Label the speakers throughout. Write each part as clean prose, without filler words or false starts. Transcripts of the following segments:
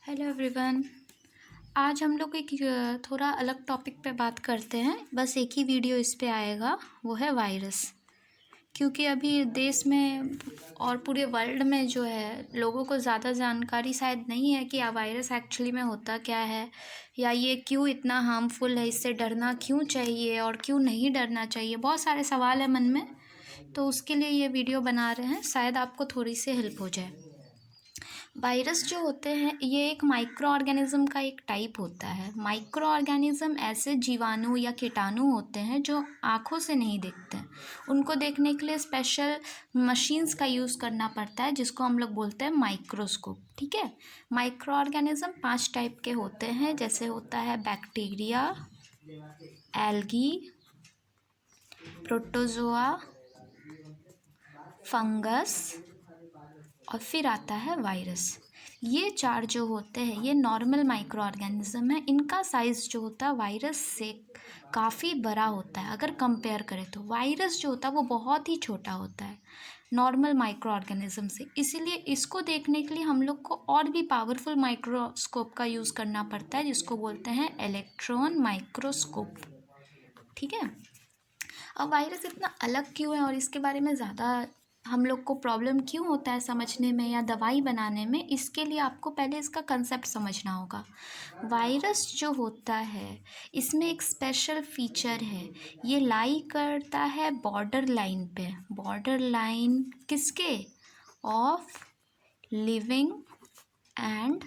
Speaker 1: Hello everyone. आज हम लोग एक थोड़ा अलग टॉपिक पे बात करते हैं। बस एक ही वीडियो इस पे आएगा, वो है वायरस। क्योंकि अभी देश में और पूरे वर्ल्ड में जो है लोगों को ज़्यादा जानकारी शायद नहीं है कि वायरस एक्चुअली में होता क्या है, या ये क्यों इतना हार्मफुल है, इससे डरना क्यों चाहिए और क्यों नहीं डरना चाहिए। बहुत सारे सवाल है मन में, तो उसके लिए ये वीडियो बना रहे हैं, शायद आपको थोड़ी सी हेल्प हो जाए। वायरस जो होते हैं ये एक माइक्रो ऑर्गेनिज्म का एक टाइप होता है। माइक्रो ऑर्गेनिज्म ऐसे जीवाणु या कीटाणु होते हैं जो आँखों से नहीं दिखते हैं। उनको देखने के लिए स्पेशल मशीन्स का यूज़ करना पड़ता है, जिसको हम लोग बोलते हैं माइक्रोस्कोप। ठीक है। माइक्रो ऑर्गेनिज्म 5 टाइप के होते हैं, जैसे होता है बैक्टीरिया, एल्गी, प्रोटोजोआ, फंगस और फिर आता है वायरस। ये 4 जो होते हैं ये नॉर्मल माइक्रो ऑर्गेनिज्म है। इनका साइज़ जो होता है वायरस से काफ़ी बड़ा होता है। अगर कंपेयर करें तो वायरस जो होता है वो बहुत ही छोटा होता है नॉर्मल माइक्रो ऑर्गेनिज्म से। इसीलिए इसको देखने के लिए हम लोग को और भी पावरफुल माइक्रोस्कोप का यूज़ करना पड़ता है, जिसको बोलते हैं इलेक्ट्रॉन माइक्रोस्कोप। ठीक है। अब वायरस इतना अलग क्यों है और इसके बारे में ज़्यादा हम लोग को प्रॉब्लम क्यों होता है समझने में या दवाई बनाने में, इसके लिए आपको पहले इसका कंसेप्ट समझना होगा। वायरस जो होता है इसमें एक स्पेशल फीचर है, ये लाई करता है बॉर्डर लाइन पे। बॉर्डर लाइन किसके? Of living and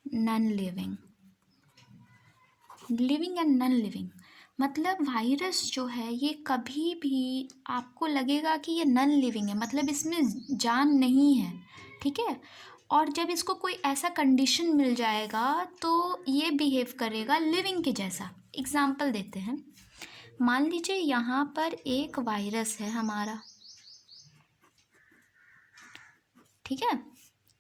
Speaker 1: non living. Living and non living मतलब वायरस जो है ये कभी भी आपको लगेगा कि ये नॉन लिविंग है, मतलब इसमें जान नहीं है। ठीक है। और जब इसको कोई ऐसा कंडीशन मिल जाएगा तो ये बिहेव करेगा लिविंग के जैसा। एग्जाम्पल देते हैं। मान लीजिए यहाँ पर एक वायरस है हमारा। ठीक है।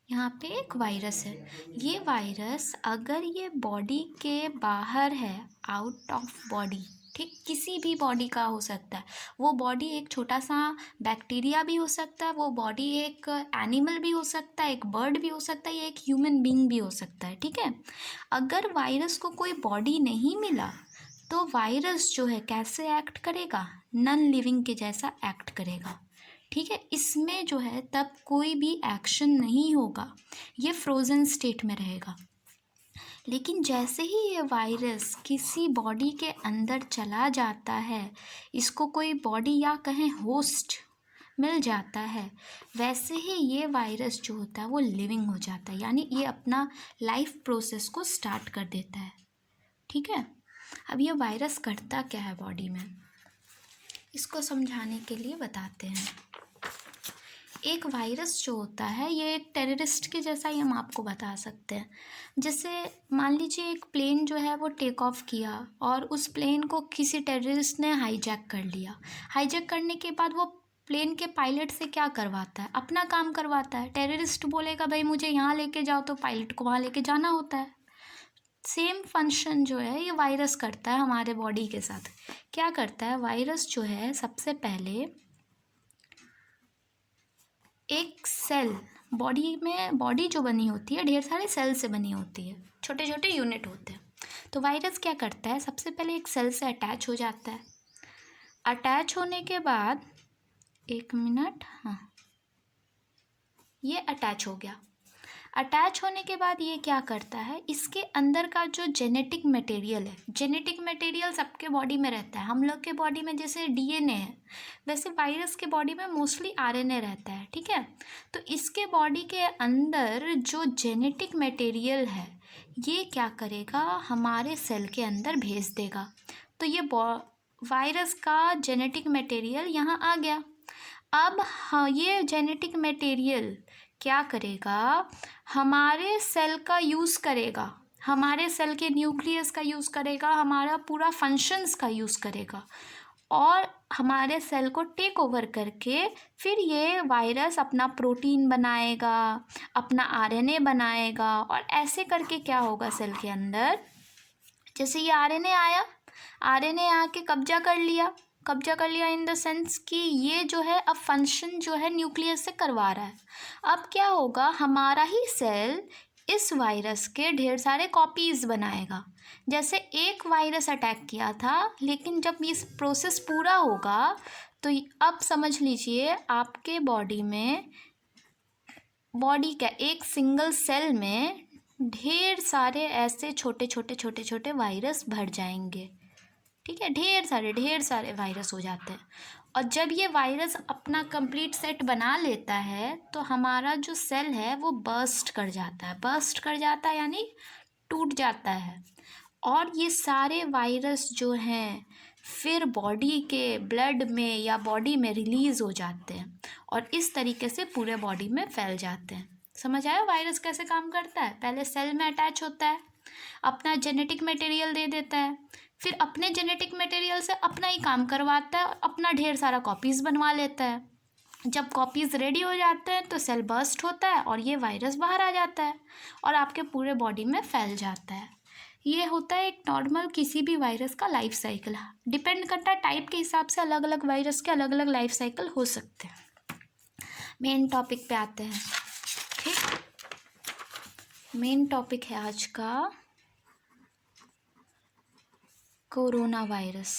Speaker 1: यहाँ पे एक वायरस है। ये वायरस अगर ये बॉडी के बाहर है, आउट ऑफ बॉडी, ठीक, किसी भी बॉडी का हो सकता है। वो बॉडी एक छोटा सा बैक्टीरिया भी हो सकता है, वो बॉडी एक एनिमल भी हो सकता है, एक बर्ड भी हो सकता है, या एक ह्यूमन बीइंग भी हो सकता है। ठीक है। अगर वायरस को कोई बॉडी नहीं मिला तो वायरस जो है कैसे एक्ट करेगा? नॉन लिविंग के जैसा एक्ट करेगा। ठीक है। इसमें जो है तब कोई भी एक्शन नहीं होगा, ये फ्रोज़न स्टेट में रहेगा। लेकिन जैसे ही ये वायरस किसी बॉडी के अंदर चला जाता है, इसको कोई बॉडी या कहें होस्ट मिल जाता है, वैसे ही ये वायरस जो होता है वो लिविंग हो जाता है, यानी ये अपना लाइफ प्रोसेस को स्टार्ट कर देता है। ठीक है। अब ये वायरस करता क्या है बॉडी में, इसको समझाने के लिए बताते हैं। एक वायरस जो होता है ये एक टेररिस्ट के जैसा ही हम आपको बता सकते हैं। जैसे मान लीजिए एक प्लेन जो है वो टेक ऑफ किया और उस प्लेन को किसी टेररिस्ट ने हाईजैक कर लिया। हाईजैक करने के बाद वो प्लेन के पायलट से क्या करवाता है? अपना काम करवाता है। टेररिस्ट बोलेगा भाई मुझे यहाँ लेके जाओ, तो पायलट को वहाँ लेके जाना होता है। सेम फंक्शन जो है ये वायरस करता है हमारे बॉडी के साथ। क्या करता है वायरस जो है, सबसे पहले एक सेल, बॉडी में, बॉडी जो बनी होती है ढेर सारे सेल से बनी होती है, छोटे छोटे यूनिट होते हैं। तो वायरस क्या करता है, सबसे पहले एक सेल से अटैच हो जाता है। अटैच होने के बाद, एक मिनट, हाँ, ये अटैच हो गया। अटैच होने के बाद ये क्या करता है, इसके अंदर का जो जेनेटिक मटेरियल है, जेनेटिक मटेरियल सबके बॉडी में रहता है। हम लोग के बॉडी में जैसे डीएनए है, वैसे वायरस के बॉडी में मोस्टली आरएनए रहता है। ठीक है। तो इसके बॉडी के अंदर जो जेनेटिक मटेरियल है ये क्या करेगा, हमारे सेल के अंदर भेज देगा। तो ये वायरस का जेनेटिक मटेरियल यहाँ आ गया। अब हाँ, ये जेनेटिक मटेरियल क्या करेगा, हमारे सेल का यूज़ करेगा, हमारे सेल के न्यूक्लियस का यूज़ करेगा, हमारा पूरा फंक्शंस का यूज़ करेगा और हमारे सेल को टेक ओवर करके फिर ये वायरस अपना प्रोटीन बनाएगा, अपना आरएनए बनाएगा। और ऐसे करके क्या होगा सेल के अंदर, जैसे ये आरएनए आया, आरएनए आके कब्जा कर लिया इन द सेंस कि ये जो है अब फंक्शन जो है न्यूक्लियस से करवा रहा है। अब क्या होगा, हमारा ही सेल इस वायरस के ढेर सारे कॉपीज़ बनाएगा। जैसे एक वायरस अटैक किया था, लेकिन जब इस प्रोसेस पूरा होगा तो अब समझ लीजिए आपके बॉडी का एक सिंगल सेल में ढेर सारे ऐसे छोटे छोटे छोटे छोटे वायरस भर जाएंगे। ठीक है, ढेर सारे वायरस हो जाते हैं। और जब ये वायरस अपना कंप्लीट सेट बना लेता है तो हमारा जो सेल है वो बर्स्ट कर जाता है यानी टूट जाता है। और ये सारे वायरस जो हैं फिर बॉडी के ब्लड में या बॉडी में रिलीज़ हो जाते हैं और इस तरीके से पूरे बॉडी में फैल जाते हैं। समझ आया वायरस कैसे काम करता है? पहले सेल में अटैच होता है, अपना जेनेटिक मटेरियल दे देता है, फिर अपने जेनेटिक मटेरियल से अपना ही काम करवाता है और अपना ढेर सारा कॉपीज़ बनवा लेता है। जब कॉपीज़ रेडी हो जाते हैं तो सेल बर्स्ट होता है और ये वायरस बाहर आ जाता है और आपके पूरे बॉडी में फैल जाता है। ये होता है एक नॉर्मल किसी भी वायरस का लाइफ साइकिल। डिपेंड करता है टाइप के हिसाब से, अलग अलग वायरस के अलग अलग लाइफ साइकिल हो सकते हैं। मेन टॉपिक पे आते हैं। ठीक, मेन टॉपिक है आज का कोरोना वायरस।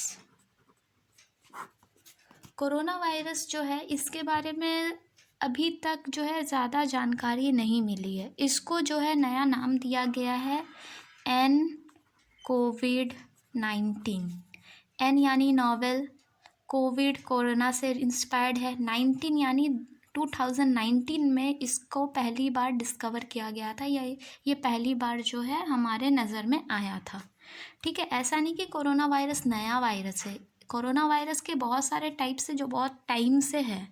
Speaker 1: कोरोना वायरस जो है इसके बारे में अभी तक जो है ज़्यादा जानकारी नहीं मिली है। इसको जो है नया नाम दिया गया है कोविड-19। एन यानी नोवेल, कोविड कोरोना से इंस्पायर्ड है, 19 यानी 2019 में इसको पहली बार डिस्कवर किया गया था। ये पहली बार जो है हमारे नज़र में आया था। ठीक है, ऐसा नहीं कि कोरोना वायरस नया वायरस है। कोरोना वायरस के बहुत सारे टाइप्स है जो बहुत टाइम से है।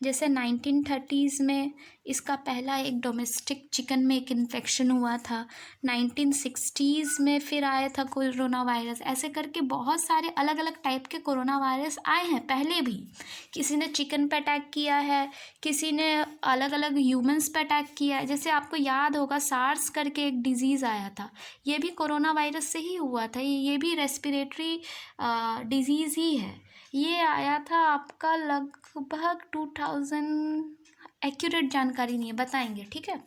Speaker 1: जैसे 1930s में इसका पहला एक डोमेस्टिक चिकन में एक इन्फेक्शन हुआ था। 1960s में फिर आया था कोरोना वायरस। ऐसे करके बहुत सारे अलग अलग टाइप के कोरोना वायरस आए हैं पहले भी। किसी ने चिकन पे अटैक किया है, किसी ने अलग अलग ह्यूमंस पे अटैक किया है। जैसे आपको याद होगा सार्स करके एक डिजीज़ आया था, ये भी कोरोना वायरस से ही हुआ था। ये भी रेस्पिरेटरी डिजीज़ ही है। ये आया था आपका लगभग 2000, एक्यूरेट जानकारी नहीं है, बताएंगे। ठीक है,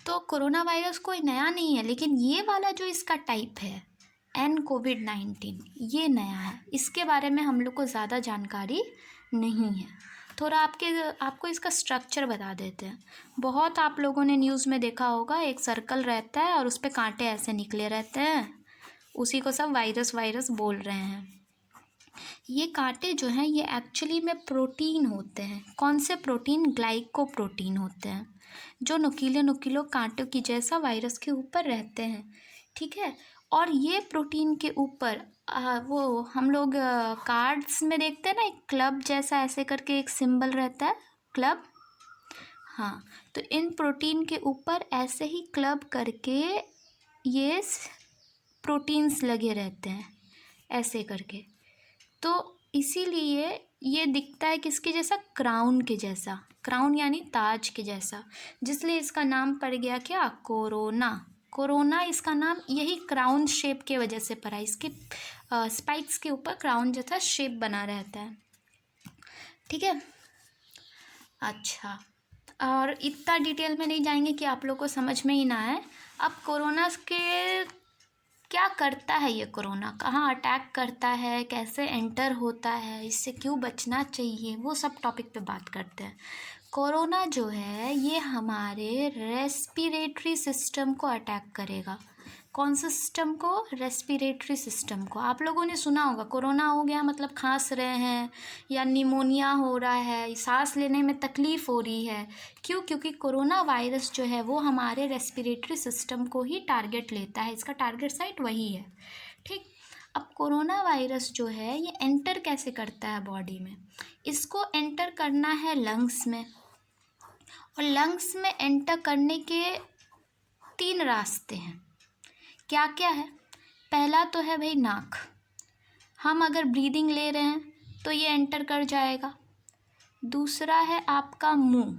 Speaker 1: तो कोरोना वायरस कोई नया नहीं है, लेकिन ये वाला जो इसका टाइप है कोविड-19 ये नया है। इसके बारे में हम लोग को ज़्यादा जानकारी नहीं है। थोड़ा आपको इसका स्ट्रक्चर बता देते हैं। बहुत आप लोगों ने न्यूज़ में देखा होगा, एक सर्कल रहता है और उस पर कांटे ऐसे निकले रहते हैं, उसी को सब वायरस वायरस बोल रहे हैं। ये कांटे जो हैं ये एक्चुअली में प्रोटीन होते हैं। कौन से प्रोटीन? ग्लाइकोप्रोटीन होते हैं, जो नुकीले कांटों की जैसा वायरस के ऊपर रहते हैं। ठीक है, और ये प्रोटीन के ऊपर वो हम लोग कार्ड्स में देखते हैं ना, एक क्लब जैसा ऐसे करके एक सिंबल रहता है, क्लब। हाँ, तो इन प्रोटीन के ऊपर ऐसे ही क्लब करके ये प्रोटीन्स लगे रहते हैं ऐसे करके। तो इसीलिए ये दिखता है किसके जैसा? क्राउन के जैसा। क्राउन यानी ताज के जैसा, जिसलिए इसका नाम पड़ गया क्या? कोरोना। कोरोना इसका नाम यही क्राउन शेप के वजह से पड़ा। इसके स्पाइक्स के ऊपर क्राउन जैसा शेप बना रहता है। ठीक है, अच्छा, और इतना डिटेल में नहीं जाएंगे कि आप लोग को समझ में ही ना आए। अब कोरोना के क्या करता है ये कोरोना, कहाँ अटैक करता है, कैसे एंटर होता है, इससे क्यों बचना चाहिए, वो सब टॉपिक पे बात करते हैं। कोरोना जो है ये हमारे रेस्पिरेटरी सिस्टम को अटैक करेगा। कौन सा सिस्टम को? रेस्पिरेटरी सिस्टम को। आप लोगों ने सुना होगा कोरोना हो गया मतलब खांस रहे हैं या निमोनिया हो रहा है, सांस लेने में तकलीफ़ हो रही है। क्यों? क्योंकि कोरोना वायरस जो है वो हमारे रेस्पिरेटरी सिस्टम को ही टारगेट लेता है, इसका टारगेट साइट वही है। ठीक, अब कोरोना वायरस जो है ये एंटर कैसे करता है बॉडी में? इसको एंटर करना है लंग्स में, और लंग्स में एंटर करने के 3 रास्ते हैं। क्या क्या है? पहला तो है भाई नाक। हम अगर ब्रीदिंग ले रहे हैं तो ये एंटर कर जाएगा। दूसरा है आपका मुंह,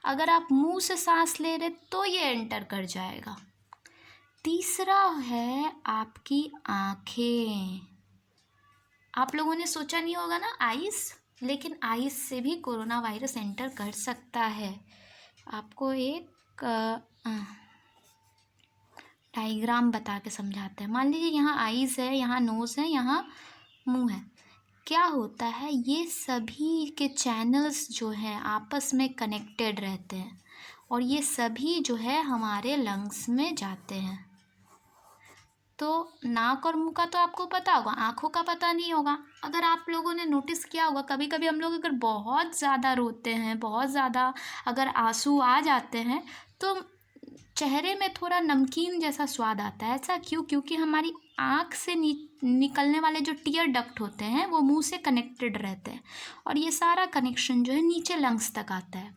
Speaker 1: अगर आप मुंह से सांस ले रहे तो ये एंटर कर जाएगा। तीसरा है आपकी आँखें। आप लोगों ने सोचा नहीं होगा ना आइस, लेकिन आइस से भी कोरोना वायरस एंटर कर सकता है। आपको एक डायग्राम बता के समझाते हैं। मान लीजिए यहाँ आईज़ है, यहाँ नोज़ है, यहाँ मुंह है। क्या होता है, ये सभी के चैनल्स जो हैं आपस में कनेक्टेड रहते हैं और ये सभी जो है हमारे लंग्स में जाते हैं। तो नाक और मुंह का तो आपको पता होगा, आँखों का पता नहीं होगा। अगर आप लोगों ने नोटिस किया होगा, कभी कभी हम लोग अगर बहुत ज़्यादा रोते हैं, बहुत ज़्यादा अगर आंसू आ जाते हैं तो चेहरे में थोड़ा नमकीन जैसा स्वाद आता है। ऐसा क्यों? क्योंकि हमारी आँख से निकलने वाले जो टीयर डक्ट होते हैं वो मुंह से कनेक्टेड रहते हैं और ये सारा कनेक्शन जो है नीचे लंग्स तक आता है।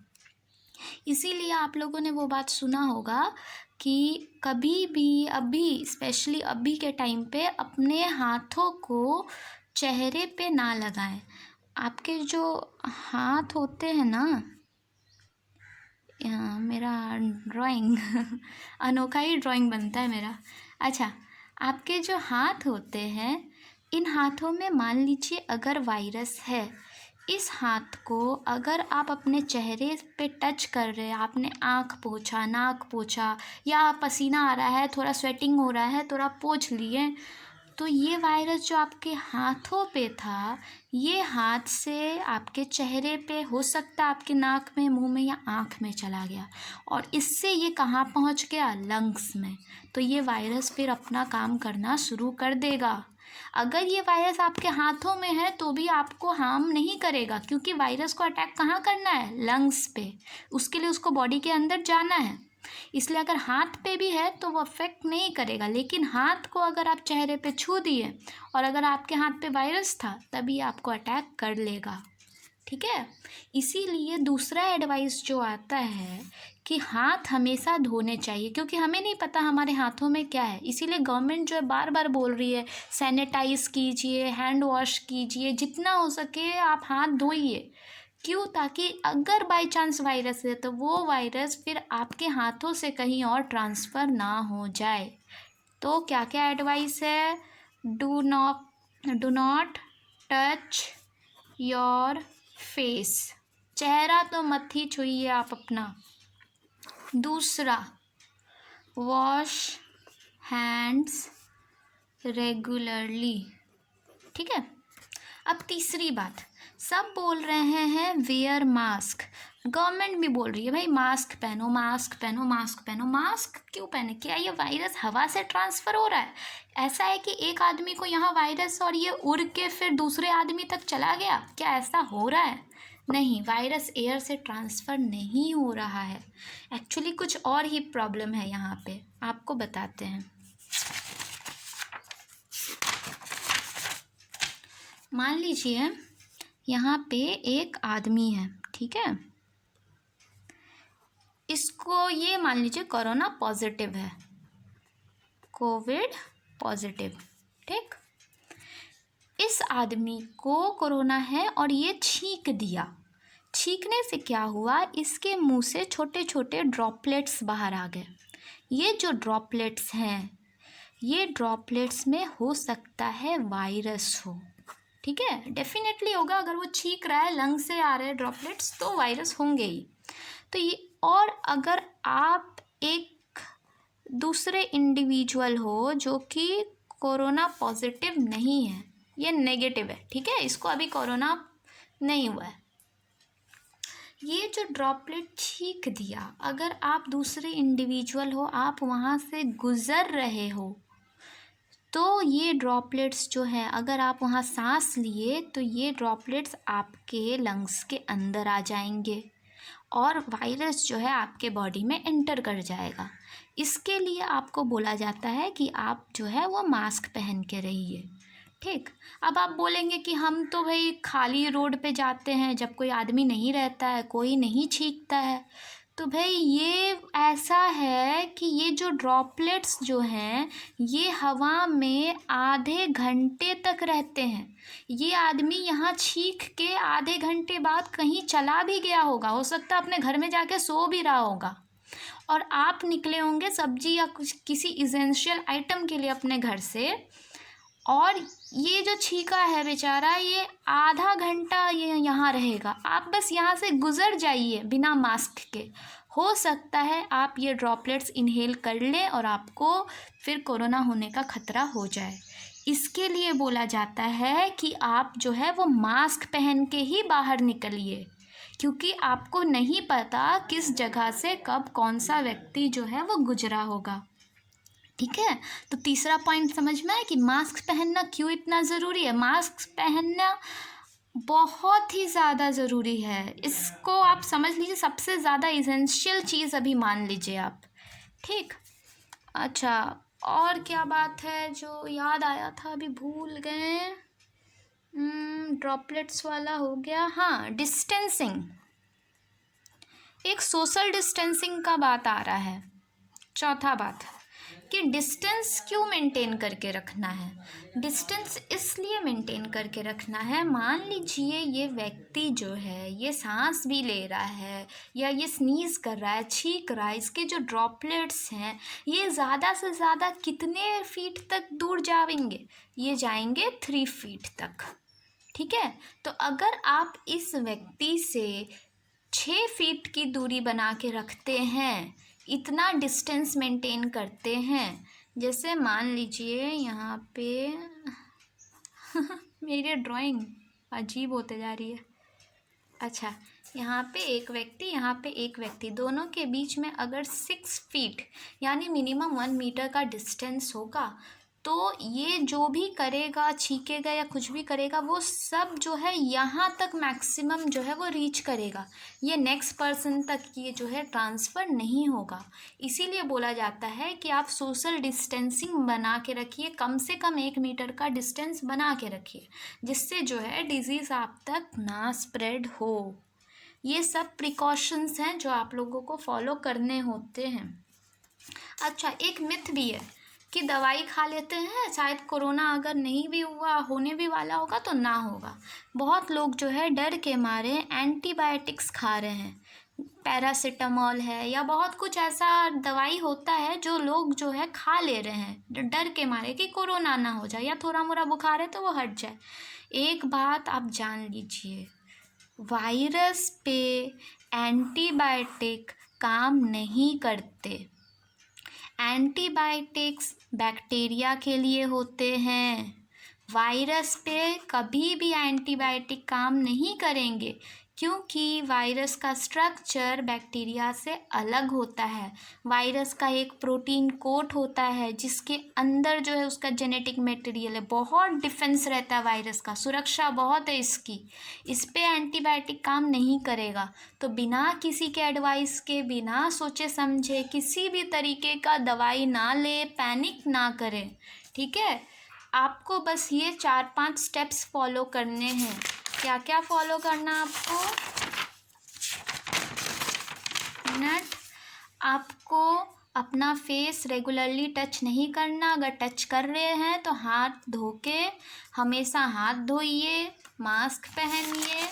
Speaker 1: इसीलिए आप लोगों ने वो बात सुना होगा कि कभी भी, अभी स्पेशली अभी के टाइम पे, अपने हाथों को चेहरे पे ना लगाएं। आपके जो हाथ होते हैं ना, मेरा ड्राइंग अनोखा ही ड्राइंग बनता है मेरा। अच्छा, आपके जो हाथ होते हैं, इन हाथों में मान लीजिए अगर वायरस है, इस हाथ को अगर आप अपने चेहरे पे टच कर रहे हैं, आपने आँख पोंछा, नाक पोंछा, या पसीना आ रहा है, थोड़ा स्वेटिंग हो रहा है, थोड़ा पोंछ लिए, तो ये वायरस जो आपके हाथों पे था, ये हाथ से आपके चेहरे पे, हो सकता है आपके नाक में, मुंह में या आँख में चला गया और इससे ये कहाँ पहुंच गया? लंग्स में। तो ये वायरस फिर अपना काम करना शुरू कर देगा। अगर ये वायरस आपके हाथों में है तो भी आपको हार्म नहीं करेगा, क्योंकि वायरस को अटैक कहाँ करना है? लंग्स पे। उसके लिए उसको बॉडी के अंदर जाना है। इसलिए अगर हाथ पे भी है तो वो अफेक्ट नहीं करेगा, लेकिन हाथ को अगर आप चेहरे पे छू दिए और अगर आपके हाथ पे वायरस था, तभी आपको अटैक कर लेगा। ठीक है? इसीलिए दूसरा एडवाइस जो आता है कि हाथ हमेशा धोने चाहिए, क्योंकि हमें नहीं पता हमारे हाथों में क्या है। इसीलिए गवर्नमेंट जो है बार बार बोल रही है, सैनिटाइज कीजिए, हैंड वॉश कीजिए, जितना हो सके आप हाथ धोइए। क्यों? ताकि अगर बाय चांस वायरस है तो वो वायरस फिर आपके हाथों से कहीं और ट्रांसफ़र ना हो जाए। तो क्या क्या एडवाइस है? Do not touch your face. चेहरा तो मत ही छुइए आप अपना। दूसरा, वॉश हैंड्स रेगुलरली। ठीक है? अब तीसरी बात, सब बोल रहे हैं वेयर मास्क। गवर्नमेंट भी बोल रही है भाई मास्क पहनो, मास्क पहनो, मास्क पहनो। मास्क क्यों पहने? क्या ये वायरस हवा से ट्रांसफ़र हो रहा है? ऐसा है कि एक आदमी को यहाँ वायरस और ये उड़ के फिर दूसरे आदमी तक चला गया? क्या ऐसा हो रहा है? नहीं, वायरस एयर से ट्रांसफ़र नहीं हो रहा है। एक्चुअली कुछ और ही प्रॉब्लम है यहाँ पे, आपको बताते हैं। मान लीजिए यहाँ पे एक आदमी है, ठीक है? इसको ये मान लीजिए कोरोना पॉजिटिव है, कोविड पॉजिटिव। ठीक? इस आदमी को कोरोना है और ये छींक दिया। छींकने से क्या हुआ? इसके मुंह से छोटे छोटे ड्रॉपलेट्स बाहर आ गए। ये जो ड्रॉपलेट्स हैं, ये ड्रॉपलेट्स में हो सकता है वायरस हो। ठीक है? डेफिनेटली होगा। अगर वो छींक रहा है, लंग से आ रहे हैं ड्रॉपलेट्स, तो वायरस होंगे ही। तो ये, और अगर आप एक दूसरे इंडिविजुअल हो जो कि कोरोना पॉजिटिव नहीं है, ये नेगेटिव है, ठीक है, इसको अभी कोरोना नहीं हुआ है, ये जो ड्रॉपलेट छींक दिया, अगर आप दूसरे इंडिविजुअल हो, आप वहाँ से गुज़र रहे हो, तो ये ड्रॉपलेट्स जो है, अगर आप वहाँ सांस लिए तो ये ड्रॉपलेट्स आपके लंग्स के अंदर आ जाएंगे और वायरस जो है आपके बॉडी में एंटर कर जाएगा। इसके लिए आपको बोला जाता है कि आप जो है वो मास्क पहन के रहिए। ठीक? अब आप बोलेंगे कि हम तो भाई खाली रोड पे जाते हैं, जब कोई आदमी नहीं रहता है, कोई नहीं छींकता है। तो भाई ये ऐसा है कि ये जो ड्रॉपलेट्स जो हैं, ये हवा में आधे घंटे तक रहते हैं। ये आदमी यहाँ छींक के आधे घंटे बाद कहीं चला भी गया होगा, हो सकता है अपने घर में जाके सो भी रहा होगा, और आप निकले होंगे सब्जी या कुछ किसी इसेंशियल आइटम के लिए अपने घर से, और ये जो छींका है बेचारा, ये आधा घंटा ये यहाँ रहेगा। आप बस यहाँ से गुज़र जाइए बिना मास्क के, हो सकता है आप ये ड्रॉपलेट्स इनहेल कर लें और आपको फिर कोरोना होने का खतरा हो जाए। इसके लिए बोला जाता है कि आप जो है वो मास्क पहन के ही बाहर निकलिए, क्योंकि आपको नहीं पता किस जगह से कब कौन सा व्यक्ति जो है वो गुजरा होगा। ठीक है, तो तीसरा पॉइंट समझ में आया कि मास्क पहनना क्यों इतना ज़रूरी है। मास्क पहनना बहुत ही ज़्यादा ज़रूरी है, इसको आप समझ लीजिए सबसे ज़्यादा इसेंशियल चीज़ अभी मान लीजिए आप। ठीक, अच्छा और क्या बात है जो याद आया था अभी भूल गए। ड्रॉपलेट्स वाला हो गया। हाँ, डिस्टेंसिंग, एक सोशल डिस्टेंसिंग का बात आ रहा है। चौथा बात कि डिस्टेंस क्यों मेंटेन करके रखना है। डिस्टेंस इसलिए मेंटेन करके रखना है, मान लीजिए ये व्यक्ति जो है ये सांस भी ले रहा है या ये स्नीज कर रहा है, छींक रहा है, इसके जो ड्रॉपलेट्स हैं ये ज़्यादा से ज़्यादा कितने फीट तक दूर जाएंगे, ये जाएंगे 3 फीट तक। ठीक है, तो अगर आप इस व्यक्ति से 6 फीट की दूरी बना के रखते हैं, इतना डिस्टेंस मेंटेन करते हैं, जैसे मान लीजिए यहाँ पे मेरी ड्राइंग अजीब होते जा रही है। अच्छा, यहाँ पे एक व्यक्ति, यहाँ पे एक व्यक्ति, दोनों के बीच में अगर 6 फीट यानी मिनिमम 1 मीटर का डिस्टेंस होगा, तो ये जो भी करेगा, छींकेगा या कुछ भी करेगा, वो सब जो है यहाँ तक मैक्सिमम जो है वो रीच करेगा, ये नेक्स्ट पर्सन तक ये जो है ट्रांसफ़र नहीं होगा। इसीलिए बोला जाता है कि आप सोशल डिस्टेंसिंग बना के रखिए, कम से कम 1 मीटर का डिस्टेंस बना के रखिए, जिससे जो है डिज़ीज़ आप तक ना स्प्रेड हो। ये सब प्रिकॉशंस हैं जो आप लोगों को फॉलो करने होते हैं। अच्छा, एक मिथ भी है कि दवाई खा लेते हैं शायद कोरोना अगर नहीं भी हुआ, होने भी वाला होगा तो ना होगा। बहुत लोग जो है डर के मारे एंटीबायोटिक्स खा रहे हैं, पैरासिटामॉल है या बहुत कुछ ऐसा दवाई होता है जो लोग जो है खा ले रहे हैं डर के मारे कि कोरोना ना हो जाए या थोड़ा मोड़ा बुखार है तो वो हट जाए। एक बात आप जान लीजिए, वायरस पे एंटीबायोटिक काम नहीं करते। एंटीबायोटिक्स बैक्टीरिया के लिए होते हैं, वायरस पे कभी भी एंटीबायोटिक काम नहीं करेंगे, क्योंकि वायरस का स्ट्रक्चर बैक्टीरिया से अलग होता है। वायरस का एक प्रोटीन कोट होता है जिसके अंदर जो है उसका जेनेटिक मटेरियल है, बहुत डिफेंस रहता है वायरस का, सुरक्षा बहुत है इसकी, इस पे एंटीबायोटिक काम नहीं करेगा। तो बिना किसी के एडवाइस के, बिना सोचे समझे किसी भी तरीके का दवाई ना ले, पैनिक ना करें। ठीक है, आपको बस ये 4-5 स्टेप्स फॉलो करने हैं। क्या क्या फॉलो करना आपको? मिनट, आपको अपना फेस रेगुलरली टच नहीं करना, अगर टच कर रहे हैं तो हाथ धो के हमेशा हाथ धोइए, मास्क पहनिए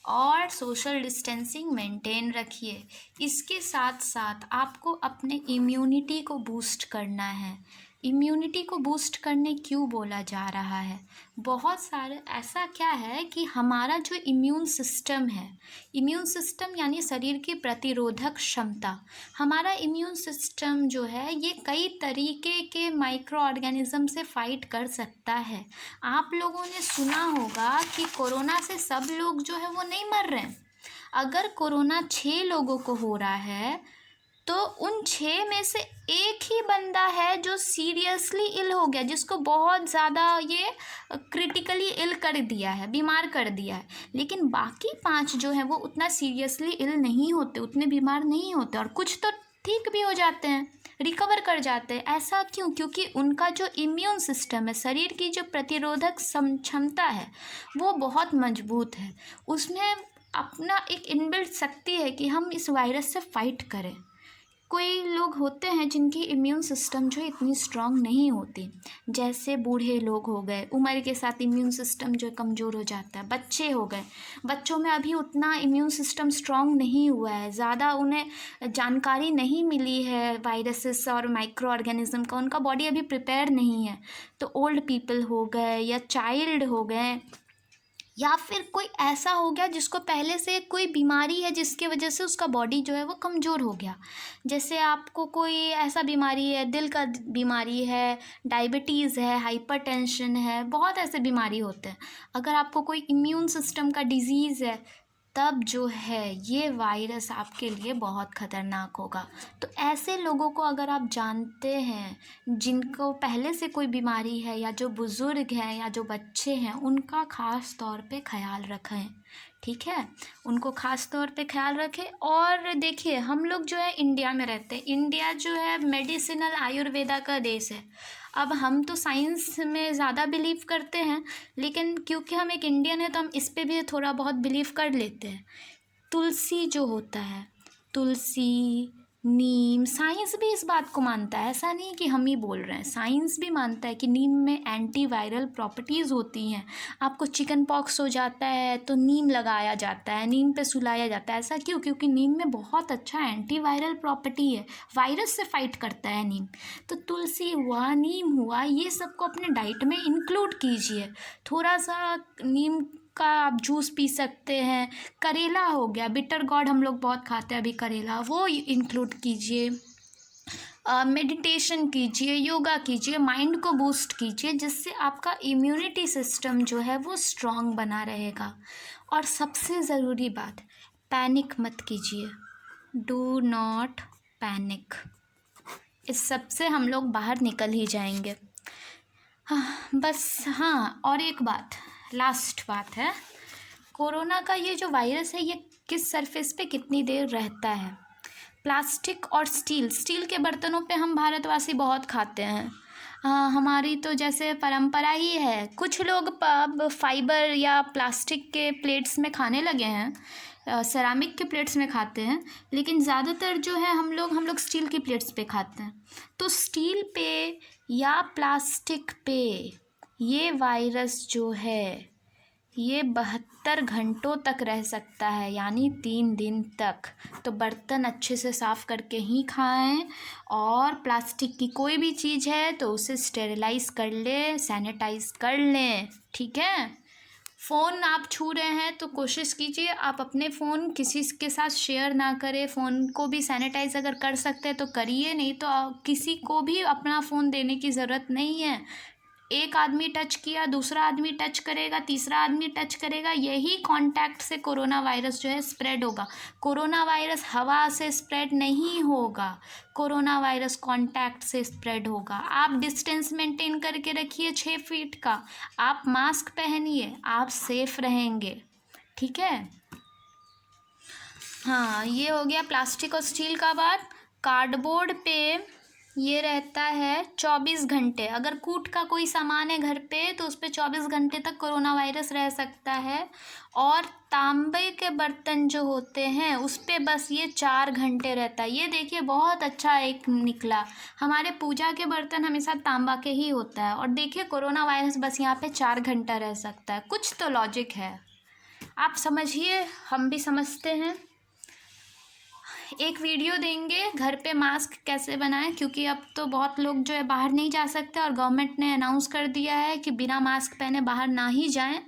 Speaker 1: और सोशल डिस्टेंसिंग मेंटेन रखिए। इसके साथ साथ आपको अपने इम्यूनिटी को बूस्ट करना है। इम्यूनिटी को बूस्ट करने क्यों बोला जा रहा है? बहुत सारे ऐसा क्या है कि हमारा जो इम्यून सिस्टम है, इम्यून सिस्टम यानी शरीर की प्रतिरोधक क्षमता, हमारा इम्यून सिस्टम जो है ये कई तरीके के माइक्रो ऑर्गेनिज्म से फाइट कर सकता है। आप लोगों ने सुना होगा कि कोरोना से सब लोग जो है वो नहीं मर रहे हैं। अगर कोरोना 6 लोगों को हो रहा है तो उन 6 में से एक ही बंदा है जो सीरियसली इल हो गया, जिसको बहुत ज़्यादा ये क्रिटिकली इल कर दिया है, बीमार कर दिया है। लेकिन बाकी 5 जो हैं वो उतना सीरियसली इल नहीं होते, उतने बीमार नहीं होते, और कुछ तो ठीक भी हो जाते हैं, रिकवर कर जाते हैं। ऐसा क्यों? क्योंकि उनका जो इम्यून सिस्टम है, शरीर की जो प्रतिरोधक क्षमता है वो बहुत मजबूत है, उसमें अपना एक इनबिल्ट शक्ति है कि हम इस वायरस से फाइट करें। कोई लोग होते हैं जिनकी इम्यून सिस्टम जो इतनी स्ट्रांग नहीं होती, जैसे बूढ़े लोग हो गए, उम्र के साथ इम्यून सिस्टम जो कमज़ोर हो जाता है, बच्चे हो गए, बच्चों में अभी उतना इम्यून सिस्टम स्ट्रांग नहीं हुआ है, ज़्यादा उन्हें जानकारी नहीं मिली है वायरसेस और माइक्रो ऑर्गेनिज्म का, उनका बॉडी अभी प्रिपेयर नहीं है। तो ओल्ड पीपल हो गए या चाइल्ड हो गए, या फिर कोई ऐसा हो गया जिसको पहले से कोई बीमारी है जिसके वजह से उसका बॉडी जो है वो कमज़ोर हो गया। जैसे आपको कोई ऐसा बीमारी है, दिल का बीमारी है, डायबिटीज़ है, हाइपरटेंशन है, बहुत ऐसे बीमारी होते हैं। अगर आपको कोई इम्यून सिस्टम का डिजीज़ है, तब जो है ये वायरस आपके लिए बहुत ख़तरनाक होगा। तो ऐसे लोगों को अगर आप जानते हैं जिनको पहले से कोई बीमारी है, या जो बुज़ुर्ग हैं या जो बच्चे हैं, उनका ख़ास तौर पे ख़याल रखें, ठीक है। उनको ख़ास तौर पे ख़याल रखें। और देखिए, हम लोग जो है इंडिया में रहते हैं। इंडिया जो है मेडिसिनल आयुर्वेदा का देश है। अब हम तो साइंस में ज़्यादा बिलीव करते हैं, लेकिन क्योंकि हम एक इंडियन है तो हम इस पे भी थोड़ा बहुत बिलीव कर लेते हैं। तुलसी जो होता है, तुलसी, नीम, साइंस भी इस बात को मानता है। ऐसा नहीं कि हम ही बोल रहे हैं, साइंस भी मानता है कि नीम में एंटीवायरल प्रॉपर्टीज़ होती हैं। आपको चिकन पॉक्स हो जाता है तो नीम लगाया जाता है, नीम पे सुलाया जाता है। ऐसा क्यों? क्योंकि नीम में बहुत अच्छा एंटीवायरल प्रॉपर्टी है, वायरस से फाइट करता है नीम। तो तुलसी हुआ, नीम हुआ, ये सबको अपने डाइट में इंक्लूड कीजिए। थोड़ा सा नीम का आप जूस पी सकते हैं। करेला हो गया, बिटर गॉड हम लोग बहुत खाते हैं अभी करेला, वो इंक्लूड कीजिए। मेडिटेशन कीजिए, योगा कीजिए, माइंड को बूस्ट कीजिए, जिससे आपका इम्यूनिटी सिस्टम जो है वो स्ट्रांग बना रहेगा। और सबसे ज़रूरी बात, पैनिक मत कीजिए। Do not panic. इस सब से हम लोग बाहर निकल ही जाएंगे। हाँ, बस हाँ, और एक बात, लास्ट बात है, कोरोना का ये जो वायरस है ये किस सरफेस पे कितनी देर रहता है। प्लास्टिक और स्टील के बर्तनों पे हम भारतवासी बहुत खाते हैं। हाँ, हमारी तो जैसे परंपरा ही है। कुछ लोग अब फाइबर या प्लास्टिक के प्लेट्स में खाने लगे हैं, सेरामिक के प्लेट्स में खाते हैं, लेकिन ज़्यादातर जो है हम लोग स्टील की प्लेट्स पे खाते हैं। तो स्टील पे या प्लास्टिक पे ये वायरस जो है ये 72 घंटों तक रह सकता है, यानी 3 दिन तक। तो बर्तन अच्छे से साफ़ करके ही खाएं। और प्लास्टिक की कोई भी चीज़ है तो उसे स्टेरिलाइज कर लें, सैनिटाइज कर लें, ठीक है। फ़ोन आप छू रहे हैं तो कोशिश कीजिए आप अपने फ़ोन किसी के साथ शेयर ना करें। फ़ोन को भी सैनिटाइज अगर कर सकते हैं तो करिए, नहीं तो किसी को भी अपना फ़ोन देने की ज़रूरत नहीं है। एक आदमी टच किया, दूसरा आदमी टच करेगा, तीसरा आदमी टच करेगा, यही कांटेक्ट से कोरोना वायरस जो है स्प्रेड होगा। कोरोना वायरस हवा से स्प्रेड नहीं होगा, कोरोना वायरस कांटेक्ट से स्प्रेड होगा। आप डिस्टेंस मेंटेन करके रखिए 6 फीट का, आप मास्क पहनिए, आप सेफ रहेंगे, ठीक है। हाँ, ये हो गया प्लास्टिक और स्टील का बात। कार्डबोर्ड पे ये रहता है 24 घंटे। अगर कूट का कोई सामान है घर पे तो उस पर 24 घंटे तक कोरोना वायरस रह सकता है। और तांबे के बर्तन जो होते हैं उस पे बस ये 4 घंटे रहता है। ये देखिए बहुत अच्छा एक निकला। हमारे पूजा के बर्तन हमेशा तांबा के ही होता है, और देखिए कोरोना वायरस बस यहाँ पे 4 घंटा रह सकता है। कुछ तो लॉजिक है, आप समझिए, हम भी समझते हैं। एक वीडियो देंगे घर पे मास्क कैसे बनाएं, क्योंकि अब तो बहुत लोग जो है बाहर नहीं जा सकते और गवर्नमेंट ने अनाउंस कर दिया है कि बिना मास्क पहने बाहर ना ही जाएं।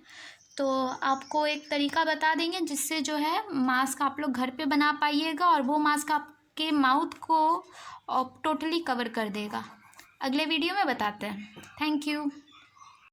Speaker 1: तो आपको एक तरीका बता देंगे जिससे जो है मास्क आप लोग घर पे बना पाइएगा, और वो मास्क आपके माउथ को टोटली कवर कर देगा। अगले वीडियो में बताते हैं। Thank you.